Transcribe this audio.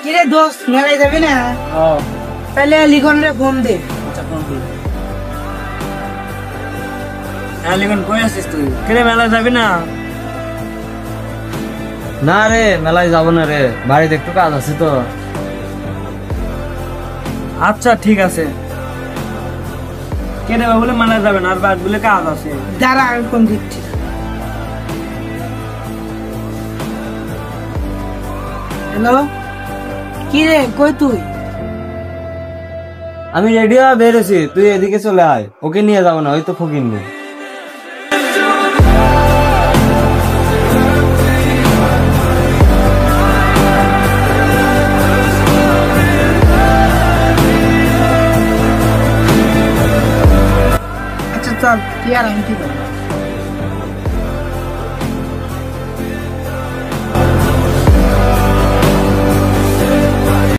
কিরে দোস্ত মেলায় যাবি না? তাহলে লিখন রে ফোন দে। লিখন কই আছিস তুই? কিরে মেলায় যাবি না? না রে মেলায় যাবো না রে, বাড়িতে একটু কাজ আছে তো। আচ্ছা ঠিক আছে। কেন বলে মেলায় যাবেন আর বাদ বলে কাজ আছে? দাঁড়া আমি ফোন দিচ্ছি। হ্যালো, কি রে কই তুই? আমি রেডি হয়ে বেরোছি, তুই এদিকে চলে আয়, ওকে নিয়ে যাবো না, ওই তো ফকির নেই। আচ্ছা চল, তুই আর আমি ঠিক আছে।